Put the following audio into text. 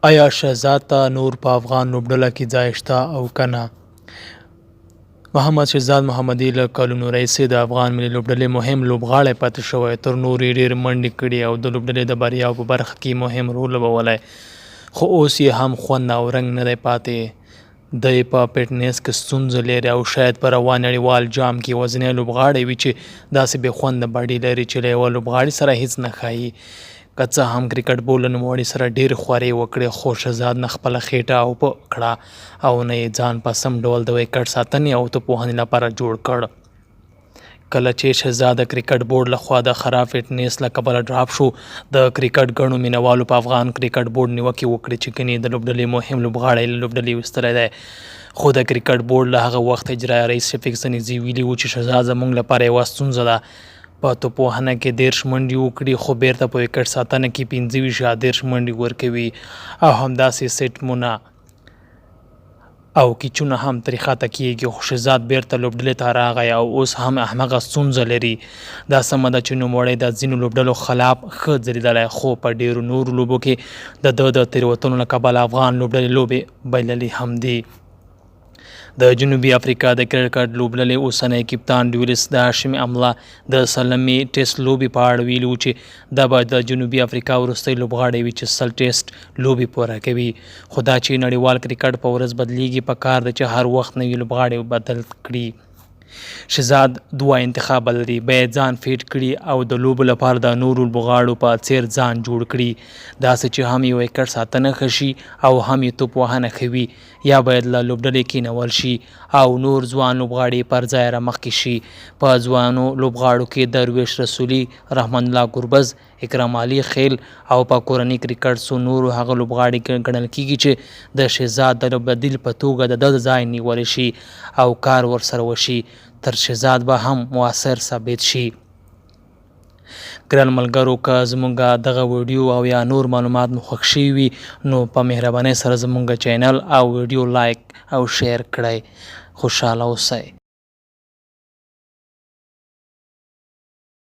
آیا شهزاد ته نور په افغان لوبډله کې ځای شته او که نه؟ محمد شهزاد محمدي له کلونو راهیسې د افغان ملي لوبډلې مهم لوبغاړی پاتې شوی. تر نورو یې ډېر منډې کړي او د لوبډلې د بریاو په برخه کې مهم رول لوبولی، خو اوس یې هم خوند او رنګ نه دی پاتې. دی په فټنس کې ستونزه لري او شاید په روان نړیوال جام کې یوازینی لوبغاړی وي چې داسې بې خونده باډي لري چې له یوه لوبغاړي سره هیڅ نه ښایي. که څه هم کرکټ بورډ له نوموړي سره ډېرې خوارۍ وکړې، خو شهزاد نه خپله خېټه اوبه کړه او نه یې ځان په سم ډول د وکټ ساتنې او توپوهنې لپاره جوړ کړ. کله چې شهزاد د کرکټ بورډ لخوا د خراب فټنس له کبله ډراپ شو، د کرکټ ګڼو مینوالو په افغان کرکټ بورډ نیوکې وکړې چې ګنې د لوبډلې مهم لوبغاړی له لوبډلې ویستلی دی. خو د کرکټ بورډ له هغه وخت اجرایي رئیس شفیق سنیزي ویلي وو چې شهزاد زموږ لپاره یوه ستونزه ده. په توپوهنه کې 13 منډې وکړي، خو بیرته په وکټ ساتنه کې 25 یا 13 منډې ورکوي او همداسې سیټمونه او کیچونه هم ترې خطا کېږي. خو شهزاد بیرته لوبډلې ته راغی او اوس هم همغه ستونزه لري. دا سمه ده چې نوموړی د ځینو لوبډلو خلاف ښه ځلېدلی، خو په ډېرو نورو لوبو کې د ده د تېروتنو له کبله افغان لوبډلې لوبې بایللې هم دي. د جنوبي افریقا د کرکټ لوبډلې اوسنی کپتان ډیویس د هاشمي املا د سلمي ټیسټ لوبې په اړه ویلي و چې دا به د جنوبي افریقا وروستی لوبغاړی وي چې 100 ټیسټ لوبې پوره کوي. خو دا چې نړیوال کرکټ په ورځ بدلیږي، په کار ده چې هر وخت نوي لوبغاړي بدل کړي. شهزاد 2 انتخاب لري: باید ځان فیټ کړي او د لوبو لپاره د نورو لوبغاړو په څیر ځان جوړ کړي، داسې چې هم یې وکټ ساتنه ښه شي او هم یې توپ وهنه ښه وي، یا باید له لوبډلې کېنول شي او نور ځوان لوبغاړي پر ځای رامخکې شي. په ځوانو لوبغاړو کې درویش رسولي، رحمان الله ګربز، اکرم علي خیل او په کورني کرکټ څو نورو هغه لوبغاړي ګڼل کېږي چې د شهزاد د بدیل په توګه د ده ځای نیولی شي او کار ورسره وشي، تر شهزاد به هم مؤثر ثابت شي. ګران ملګرو، که زموږ دغه ویډیو او یا نور معلومات مو خوښ شوي وي، نو په مهربانۍ سره زموږ چینل او ویډیو لایک او شیر کړئ. خوشحاله اوسئ.